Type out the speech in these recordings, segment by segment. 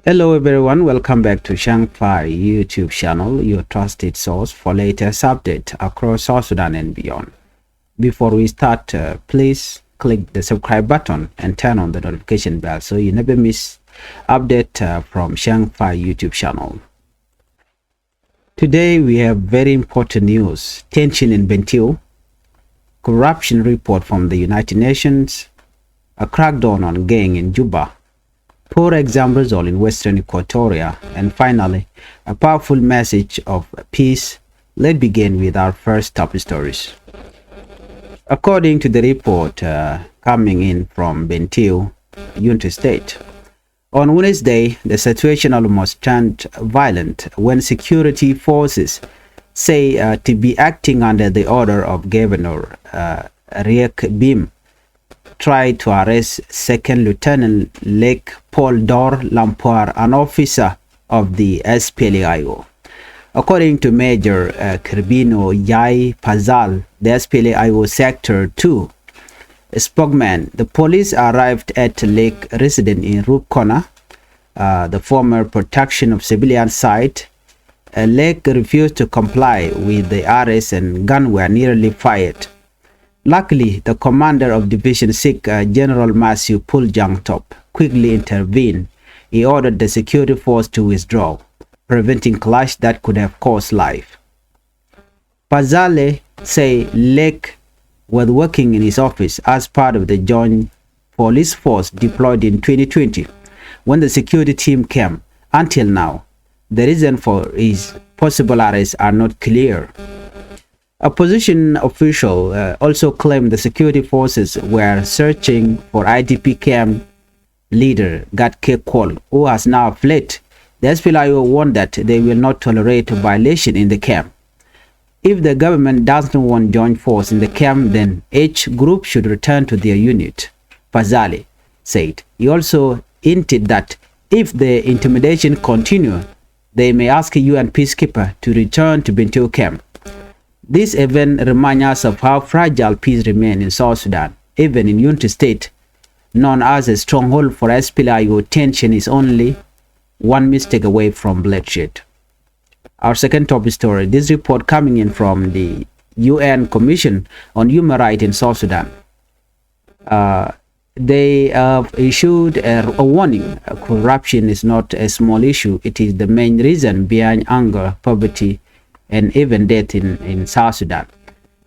Hello everyone, welcome back to Changfied YouTube channel, your trusted source for latest update across South Sudan and beyond. Before we start, please click the subscribe button and turn on the notification bell so you never miss update from Changfied YouTube channel. Today we have very important news: tension in Bentiu, corruption report from the United Nations, a crackdown on gang in Juba, poor exam result in Western Equatoria, and finally, a powerful message of peace. Let's begin with our first top stories. According to the report coming in from Bentiu, Unity State, on Wednesday, the situation almost turned violent when security forces say to be acting under the order of Governor Riek Bim tried to arrest Second Lieutenant Lake Paul Dor Lampoir, an officer of the SPLAIO. According to Major Kirbino Yai Pazal, the SPLAIO Sector 2 spokesman, the police arrived at Lake resident in Rukona, the former protection of civilian site. Lake refused to comply with the arrest and guns were nearly fired. Luckily, the commander of Division 6, General Matthew Puljangtop, quickly intervened. He ordered the security force to withdraw, preventing clash that could have caused life. Pazale say Lake was working in his office as part of the joint police force deployed in 2020 when the security team came. Until now, the reason for his possible arrest are not clear. Opposition official also claimed the security forces were searching for IDP camp leader Gatke Kol, who has now fled. The SPLAIO warned that they will not tolerate violation in the camp. If the government doesn't want joint force in the camp, then each group should return to their unit, Pazali said. He also hinted that if the intimidation continues, they may ask a UN peacekeeper to return to Bentiu camp. This event reminds us of how fragile peace remains in South Sudan. Even in Unity State, known as a stronghold for SPLAIO, tension is only one mistake away from bloodshed. Our second top story, this report coming in from the UN Commission on Human Rights in South Sudan. They have issued a warning. Corruption is not a small issue. It is the main reason behind anger, poverty, and even death in South Sudan.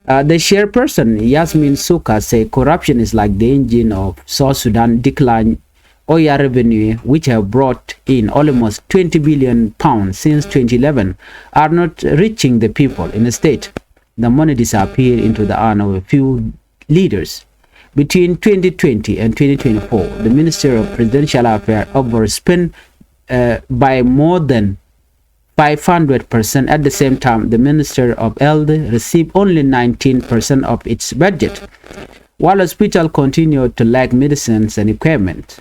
The chairperson, Yasmin Suka, said corruption is like the engine of South Sudan decline. Oil revenue, which have brought in almost 20 billion pounds since 2011, are not reaching the people in the state. The money disappeared into the hand of a few leaders. Between 2020 and 2024, the Minister of Presidential Affairs overspent by more than 500%. At the same time, the Minister of Health received only 19% of its budget, while hospitals continue to lack medicines and equipment.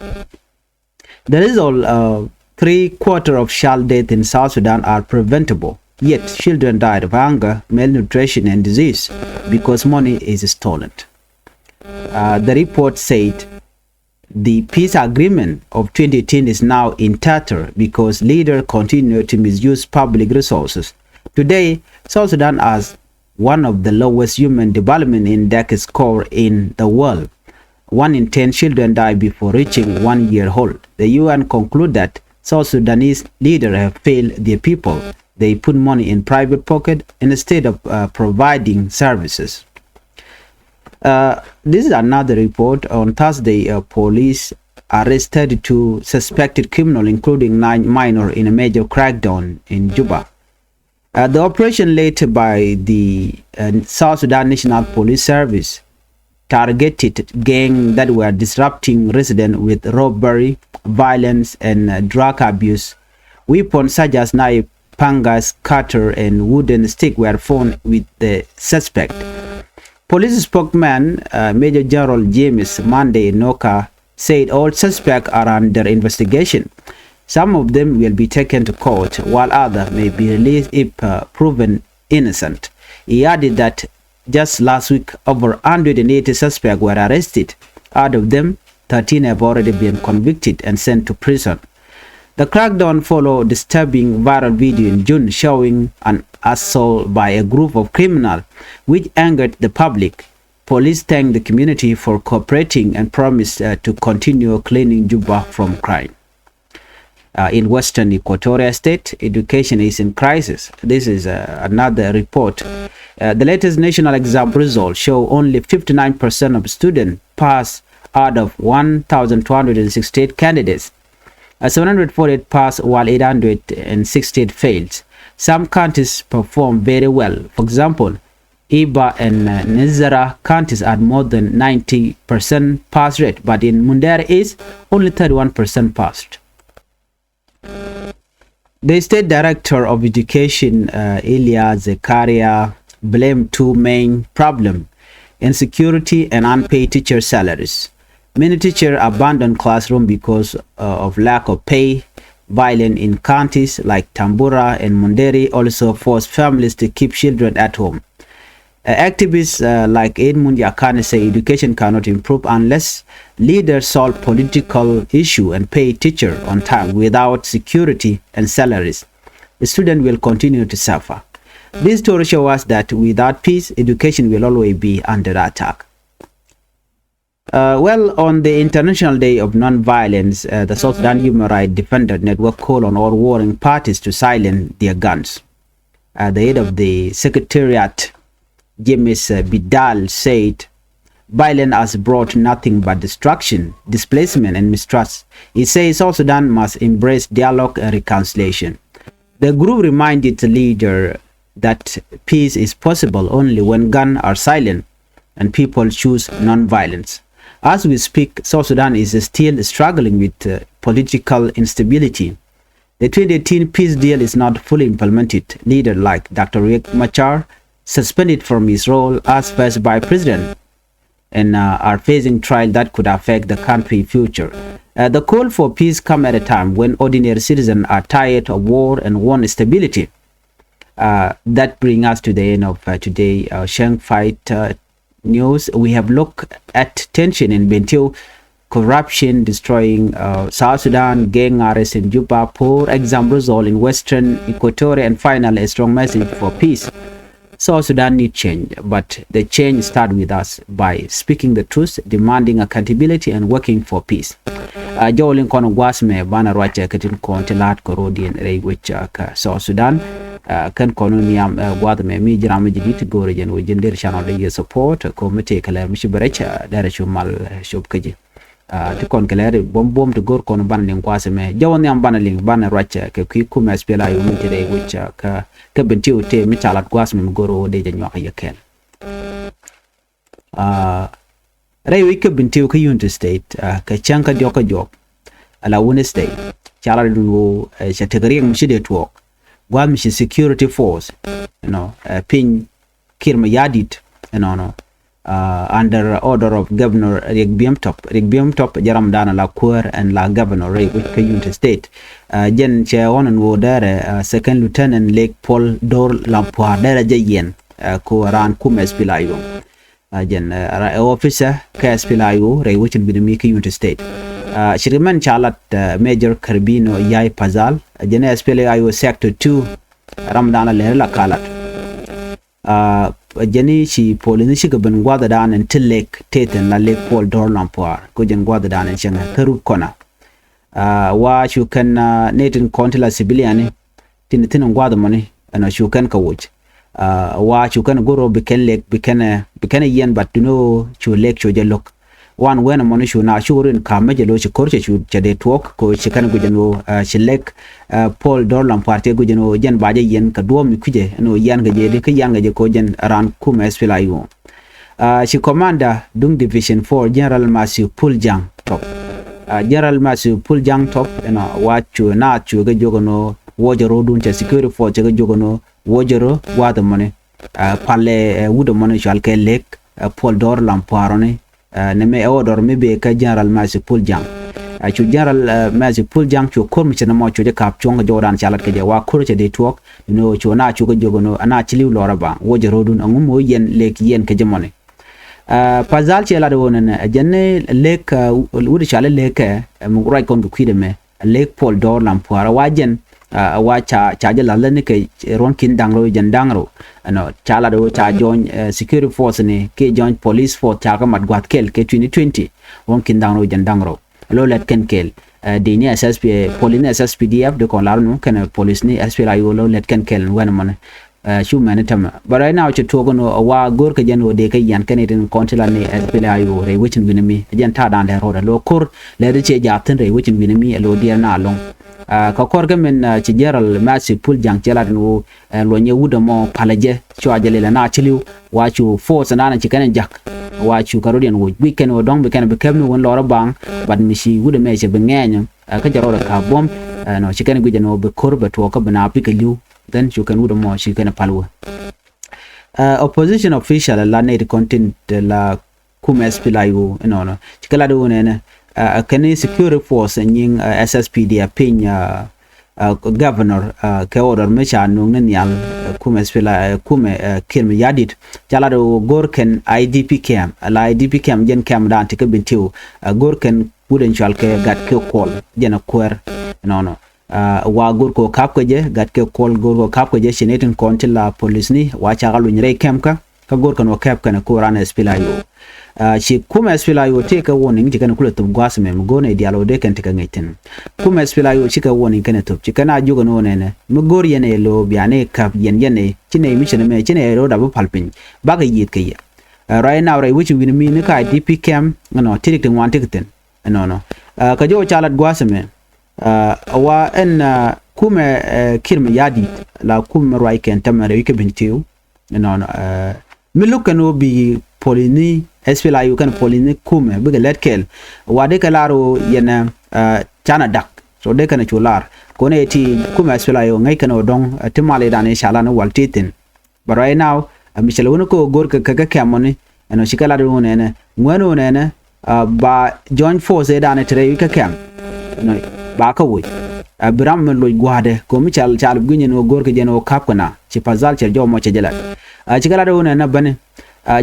The result, 3/4 of child deaths in South Sudan are preventable, yet children died of hunger, malnutrition, and disease because money is stolen. The report said the peace agreement of 2018 is now in tatter because leaders continue to misuse public resources. Today, South Sudan has one of the lowest human development index score in the world. 1 in 10 children die before reaching 1 year old. The UN conclude that South Sudanese leaders have failed their people. They put money in private pocket instead of providing services. This is another report. On Thursday, police arrested 32 suspected criminals, including 9 minors, in a major crackdown in Juba. The operation led by the South Sudan National Police Service targeted gangs that were disrupting residents with robbery, violence, and drug abuse. Weapons such as knife, pangas, cutter, and wooden stick were found with the suspect. Police spokesman Major General James Monday Noka said all suspects are under investigation. Some of them will be taken to court, while others may be released if proven innocent. He added that just last week, over 180 suspects were arrested. Out of them, 13 have already been convicted and sent to prison. The crackdown followed disturbing viral video in June showing an assault by a group of criminals, which angered the public. Police thanked the community for cooperating and promised to continue cleaning Juba from crime. In Western Equatoria State, education is in crisis. This is another report. The latest national exam results show only 59% of students pass out of 1,268 candidates. 748 pass while 868 failed. Some counties perform very well. For example, Iba and Nizara counties had more than 90% pass rate, but in Mundere is only 31% passed. The State Director of Education, Ilya Zekaria, blamed two main problems: insecurity and unpaid teacher salaries. Many teachers abandon classroom because of lack of pay. Violence in counties like Tambura and Mundere also force families to keep children at home. Activists like Edmund Yakane say education cannot improve unless leaders solve political issue and pay teachers on time. Without security and salaries, the student will continue to suffer. This story shows us that without peace, education will always be under attack. Well, on the International Day of Non-Violence, the South Sudan Human Rights Defender Network called on all warring parties to silence their guns. The head of the Secretariat, James Bidal, said, "Violence has brought nothing but destruction, displacement, and mistrust." He says South Sudan must embrace dialogue and reconciliation. The group reminded the leader that peace is possible only when guns are silent and people choose non-violence. As we speak, South Sudan is still struggling with political instability. The 2018 peace deal is not fully implemented. Leaders like Dr. Riek Machar, suspended from his role as first vice president, and are facing trial that could affect the country's future. The call for peace comes at a time when ordinary citizens are tired of war and want stability. That brings us to the end of today's Changfied news. We have looked at tension in Bentiu, corruption destroying South Sudan, gang arrests in Juba, poor exam result in Western Equatoria, and finally a strong message for peace. South Sudan needs change, but the change starts with us by speaking the truth, demanding accountability, and working for peace. Jolin kono gwasme bana rwache katin kontilat korodien rei which South Sudan kan kono niam gwadme mi jirama jidit gore jen wajindir channel de support ko mete kala mishi barecha dara chumal shop kaji to kon kala bom to gor kono ban ling gwasme jawon niam bana ling bana rwache ke ki kuma spela yu mite de which ka Bentiu te mi chalat gwasme goro de janyo yakel Ray wike Bentiu ka Unity State ka chanka joka jok ala wune state chala dunwo category mshide twok gwa mishi security force pin kirma yadit under order of Governor Riek Top jaram dana la Kur and la Governor Ray wike Unity State jen che onan wo dare second lieutenant Lake Paul Dor Lampwa dare jayen ko ran kumes pilayo jen officer KS Pilayo Ray which will be the Miki Unity State. Shiriman Chalat Major Carbino Yai Pazal, Jene Pilayo Sector 2 Ramdana Lerla Kalat. Jenny she Polinishiga Ben Guadadan and Till Lake Taten La Lake Paul Dorlampoir, Kujan Guadadan and Shanga Karut Kona. Watch you can Nathan Contilla Sibiliani, Tinitin Guadamoni, and you can coach. Watch you can go Biken Lake, Bikana yen, but to know chu lake chu look. One when a monishu na sure in Kamajalo, she coach you chade talk, coach she can go jeno, she lake Paul Dorlam party go jeno, yen baja yen, Kaduam Kuje, no yanga yanga kojan around Kumes Filayo. She commander Dung Division 4 General Masu Puljang top. General Masu Puljang top, and what you not you get jogono, Wajaro Duncha security for Jogono. Wojero water money pale wood money shall lake Paul Dor Lamparone neme order maybe ka General Masu Puljang chu General Masu Puljang chu kormichana mo chu kap chonga Jordan chalat ke wa kurche de talk chu na chu jogono ana chili loraba wojero dun angumo yen lake yen ke jamone pazal chela de wonen jenne lake wood shall lake mu right kon ku kwide me lake pol dor lam puara wajen wa cha jala lani ke ron kin dangro jandangro no chala do cha join security force ne ke join police force cha ka mat gwat kel ke 2020 ron kin dangro jandangro lo let ken kel de ni SSP police SSPDF de kon larno ken police ni SPLIO lo let ken kel wen man humanitarian but right now to no wa gor ka jan de ka yan ken in kontila ni SPLIO re which winimi jan ta dan le roda lo kor le de che japten re which winimi lo dia na long ka kor ga men ci jeral massive pool jang cela no lo nye wuda mo palaje cho ajale la na chiliu wa chu force na ci kan jak wa chu karodian wo weekend wo dong be kan be kemno won lora bang but mi shi wuda me che be ngenya ka jaro ka bom no ci kan guja no be kor be to ka bana pikaliu then you can would more she can palwa opposition official la net content la kumes pilayu no chikala do ne can security force and SSPD penya governor ke order mecha no nyal kumes pila kume kirm yadit chala do gorken IDP camp la IDP camp jen camp dan tik Bentiu gorken wooden chal ke gat ke call jena kwer no wa gur ko kap ko je gat ke kol gur ko kap ko je sinetin kontil la police ni wa cha galu nyre kem ka gur kan wa kap kan ko ran SPLIO shi kuma SPLIO te ka warning ti kan kula tum gwas mem go ne dialo de kan tika ngaitin kuma SPLIO shi ka warning kan tup ci kana jugo no ne mu gor yene lo biane kap yene cine mi cine me cine ro da bu palpin ba ga yit ke right now right which win mi ne ka DP cam no tirik tin wan tikten no ka jo chalat gwas me wa en kume kirme yadi la kume roi ken tamare wike Bentiu no mi lukano bi polini SPLIO kan polini kume biga letkel wa de kalaro yena chana dak so de kan chular kone ti kume SPLIO ngai kan odong timale dane shala no waltitin but right now michel wono ko gor ka kamoni no shikala do ne ngwano ne ba joint force dane tre wike kam no ba ka wuy bram men loy gwade ko mi chal gunyen o gor ke jeno kapkana ci pazal ci jomo ci jela ci kala do na bane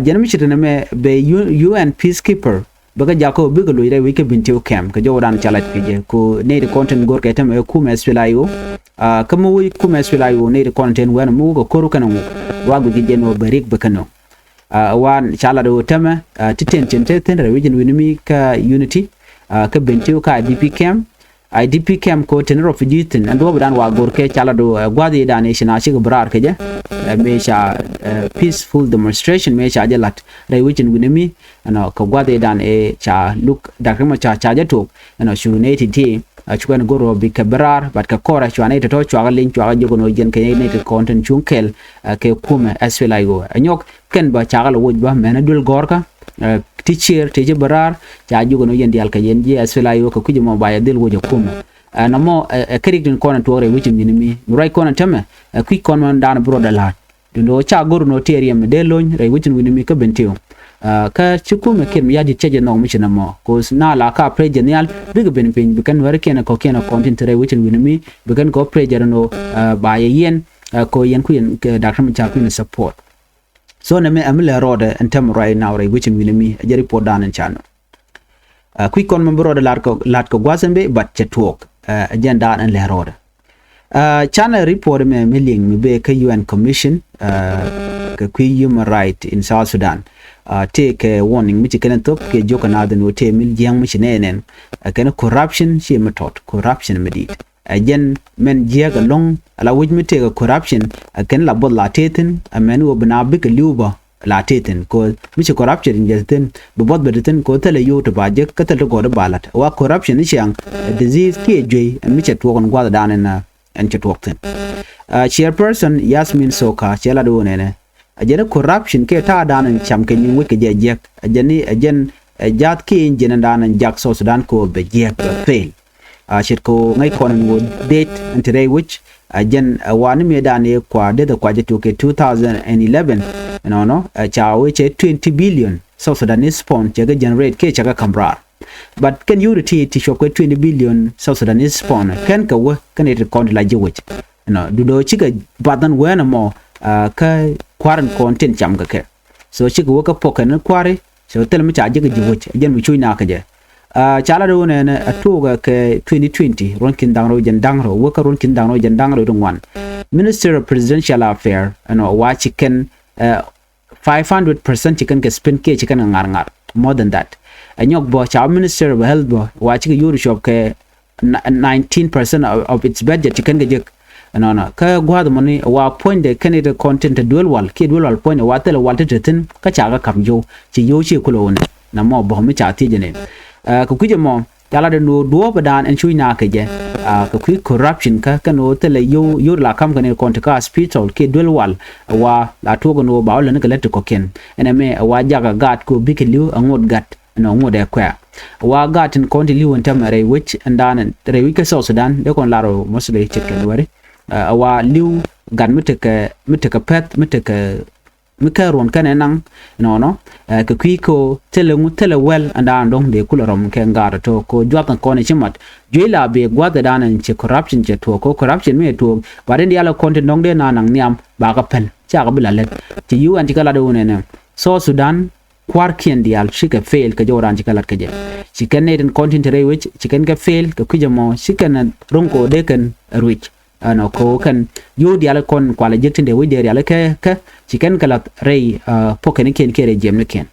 jen mi chitene me be UN peacekeeper baga jako biga loy re wike Bentiu camp ke jodan chalat ke je ko ne de content gor ke tam e ku SPLIO kamo wuy ku SPLIO ne de content wen mu go koru kana mu wagu jeno barik bakano wan chala do tama titen ten re wajin winimi ka unity ka Bentiu ka IDP camp IDP camp ko ten refugee tin and dan wa gor ke chala do gwadi da nation a shiga brar ke je me sha peaceful demonstration me sha jalat rai wichin winimi ano ko gwadi dan e cha look da kama cha je to ano shuneti ti chukwan goro bi ka brar but ka kora chwane to chwa lin chwa jogo no jen ke ne ke content chunkel ke kuma SPLIO anyok ken ba cha lo wujba menadul gorka teacher teje barar cha jugo no yendi alka yendi SPLIO ko kuje mo baya del wojo kuma na mo kerik din kona tore which minimi right kona teme quick kona dan broda lat do cha gor no terium de loñ re which minimi ka Bentiu ka chukuma kem yadi cheje no michina mo ko na la ka pre genial big benpin bikan ware kena ko kena content re which minimi bikan ko pre no baya yen ko yen ku yen dakam cha ku support so na me amila roda and tem right now right which winimi a report down in channel quick on member lat ko gwasembe but chatwok agenda and le roda channel report me milling me be ka UN commission ka human right in South Sudan take a warning which can top ke joka na den wote mil jang mi chinenen kana corruption she method corruption medit ajen men jiaga long ala wuj mi tega corruption aken la bod la teten amen wo bana bik liuba la teten ko mi corruption jesten bo bod bedeten ko tele yo to baje ka tele go balat wa corruption ni yang disease ke jey mi to kon gwa dan na en chatwokten chairperson Yasmin Soka chela do ne ajena corruption ke ta dan cham ke ni wike je ajeni ajen jat ke injena dan jak South Sudan ko be je fail shit ko ngai kon wo date and today which ajen wani me dane kwa de kwa je to ke 2011 no cha we che 20 billion South Sudanese pound che generate ke cha kambrar but can you repeat to show 20 billion South Sudanese pound can ka wo kan it kon la je which no do chiga badan wena mo ka kwaran content cham ka ke so chiga wo ka poken kware so tel mi cha je which ajen mi chui na ka je chala do ne atuga ke 2020 ron kin dangro jen dangro woka ron kin dangro jen dangro dong Minister of Presidential Affairs wa chicken 500% chicken ke spin ke chicken ngar more than that anyok bo cha Minister of Health bo wa chicken yuru shop ke 19% of its budget chicken ke jek ka gwa money wa point de Canada content dual wall ke dual wall point wa tele wal tin ka cha ga kam yo chi yo chi kulo ne na mo bo mi cha ti jene ku kuje mo yala de no do badan en chui na ke je ka ku corruption ka no tele yo la kam kan ko ka hospital ke dual wall wa la to no ba le ne ka let ko ken ene me wa jaga gat ko bikiliu angot gat no ngode kwa wa gat in konti liu tamare which and dan re wi ka South Sudan de kon laro mostly chicken wari wa liu gan miteka pet mika ron kan enang no ka kwiko tele well and andong de kulorom ke ngara to ko jwatan ko ne chimat jwela be gwada danan che corruption che to ko corruption me to bare ndi ala content dong de nanang niam ba ka pen cha ka bilalet ti yu anti kala do ne so Sudan kwar kien dial shika fail ka joran ci kalat ka je chicken ne den content re which chicken ka fail ka kujamo chicken ronko de kan rich no ko kan yo dial kon kwala jektinde wi der yala ka chicken kala rei poken ken kere jem ken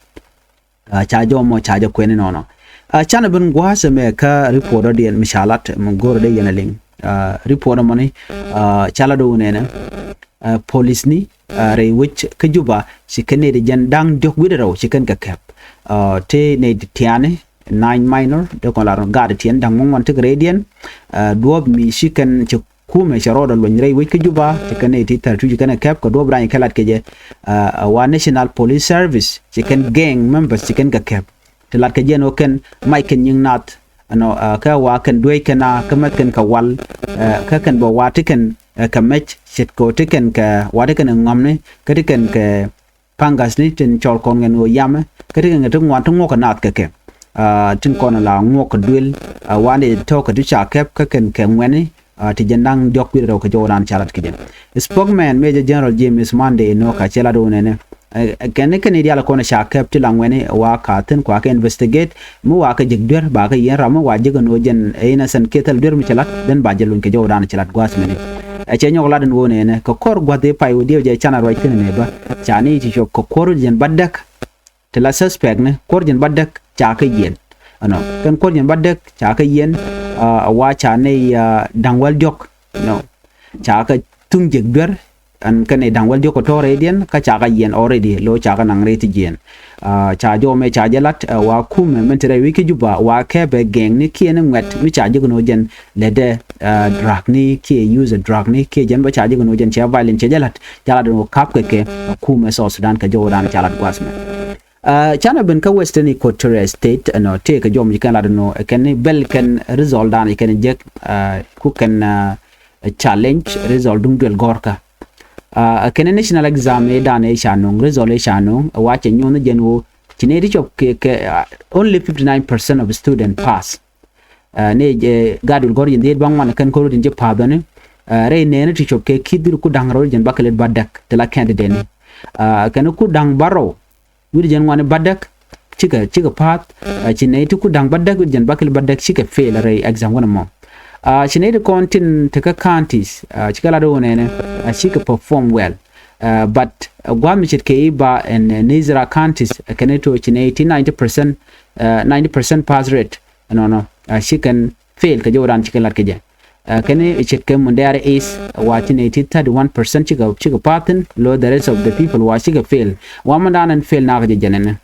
cha jo mo cha jo kwen no chana bun gwasa me ka report de mishalat mo gor de yanaling report mo ni chala do ne police ni rei which ka Juba chicken ne de jan dang jok widero chicken ka kap te ne tiane 9 minor de ko la ga de tien dang mon te gradient duob mi chicken kume sharoda lwenyrei wiki Juba chikane titar tu chikane cap ko dobra kalat keje wa National Police Service chicken gang members chicken ka cap telat keje no ken mike nying nat ka wa ken dwe kana kamat ken ka wal ka ken bo wa tiken ka match chit ko tiken ka wa tiken ngamne ka tiken ka pangas ni tin chol kon ngen o yame ka tiken ngetung wan tung ko nat ka ke tin kon la ngok dwil wa ne to ka tu cha cap ka ken ka ngweni ti jendang jok wi ka joran chalat kijen spokesman Major General James Monday no ka chela do ne ken diala ko na sha kap ti langwene wa ka tin kwa ka investigate mu wa ka jigder ba ka yen ramo wa jiga no jen ina san ketal der mi chalat den ba jelun ke joran chalat gwas mene che nyok laden wone ne ko kor gwade pay wodi je chana ro kin ne ba chani ti ko kor jen badak te la suspect ne kor jen badak cha ka yen kan kor jen badak cha ka yen wa cha ne dangwal jok no cha ka tung jigder an kan dangwal jok to redian ka cha ka yen already lo cha ka nang reti jen cha jo me cha jalat wa kume mentere wiki Juba wa ke be gang ni kien ngwet mi cha jigno jen lede drug ni ki use drug ni ki jen ba cha jigno jen cha violence jalat no kap ke kume South Sudan ka jo ran chalat kwasme chana ben ka Western Equatorial State no take a jom jikan no can bel can result dan can jek ku can challenge result dung duel gorka can national exam e dan e shanong result e shanong watch nyon jen wo chineri chop ke only 59% of student pass ne gadul gor yin bang man kan ko din je padane re ne ti chop ke kidir ku dangro jen bakalet badak de la candidate ni kan ku dang baro wiri jen wane badak chika pat chinai tu ku dang badak wiri jen bakal badak chika fail re exam wana mo chinai tu kontin teka counties chika lado wane ne chika perform well but gwam chit ke iba and nizra counties kaneto chinai 90% 90% pass rate no she can fail ka joran chika lat keje kene chit ke mundare is watching 31% chika patin lo the rest of the people wa chika fail wa mandan and fail na ga jenene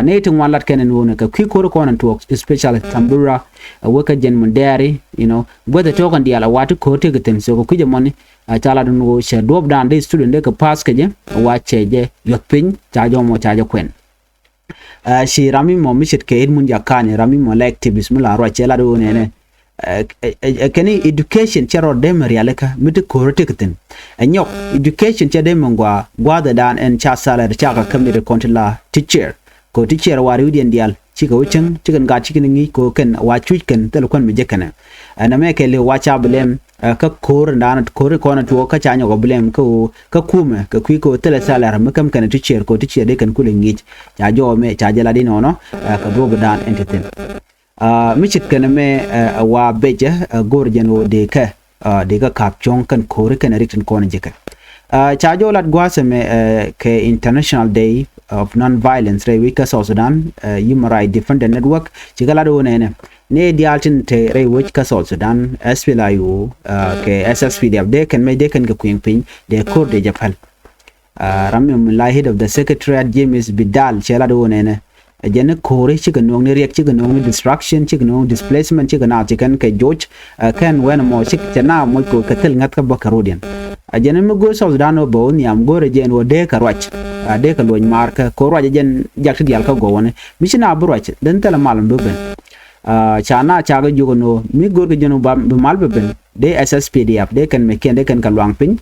ne tin wallat kenen wona ka ki ko ko nan to especially tambura waka jen mundare whether to kan diala watu ko te gaten so ko kuje moni chala dun wo she dob dan de student de ka pass keje wa cheje yotpin cha jo mo cha jo kwen shi rami mo mi chit ke mun yakane rami mo like te bismillah ro chela do ne kani education chero dem realeka mit ko rotekten anyok education che dem gwa da dan en cha sala da cha ka kamni kontila teacher ko teacher wari udien dial chika wuchen chikan ga chikin ngi ko ken wa chuken tel kon mi jekana ana me ke le wa cha blem ka kor dan kor ko na to ka cha nyo blem ko ka kume ka kwi ko tel sala ram kam kan teacher ko teacher de kan kulen ngi cha jo me cha jala di no ka do dan entertain michit kana me wa beja gorjano de ka kap chong kan kore kan ritin kon jeka chajo lat gwaseme ke International Day of Non-Violence re wika South Sudan Human Rights Defender Network chigala do ne dialtin te re wika South Sudan SPLIU ke SSPDF de kan me de kan ga kuing pin de kor de japal ramim head of the secretariat James Bidal chela do jene kore chiganong ne riek chiganong destruction chiganong displacement chigana chikan ke George kan wen mo chik chana mo ko katel ngat ka bakarodian jene me go South Sudan bo ni am gore jen wo de ka rwach de ka loñ marka ko rwaj jen jakti dial ka go wona misina bu rwach den tala malam do ben chana chaga jugono mi gor ke jeno ba mal be ben de SSPDF de kan me ken de kan ka luang pin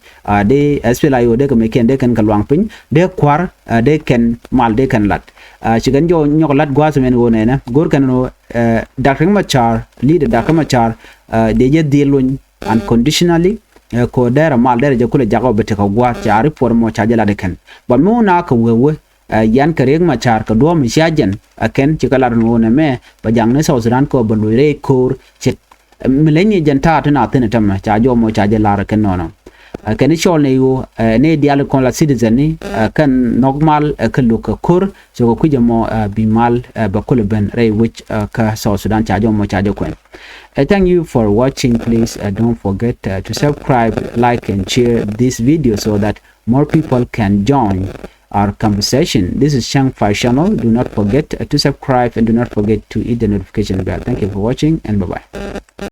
de SPLIO de ka me ken de kan ka luang pin de kwar de ken mal de kan lat chigan jo nyokolat gwas men wona na gor kan no Dr. Machar leader Dr. Machar de je dilun unconditionally ko dera mal dera je kula jago bete ko gwa chari por mo chajala de kan bal mo na ka wewe yan kareg Machar ka do mi shajan aken chikalar no ne me ba jang ne South Sudan ko balure kor chet millenni janta tana tana tam chajo mo chajala ken no kan shol ne yo ne dial kon la citizen ni kan normal kan lo ka kur so ko jamo bimal ba kul ben re which ka South Sudan chajo mo chajo ko thank you for watching. Please don't forget to subscribe, like and share this video so that more people can join our conversation. This is Changfied channel. Do not forget to subscribe and do not forget to hit the notification bell. Thank you for watching and bye bye.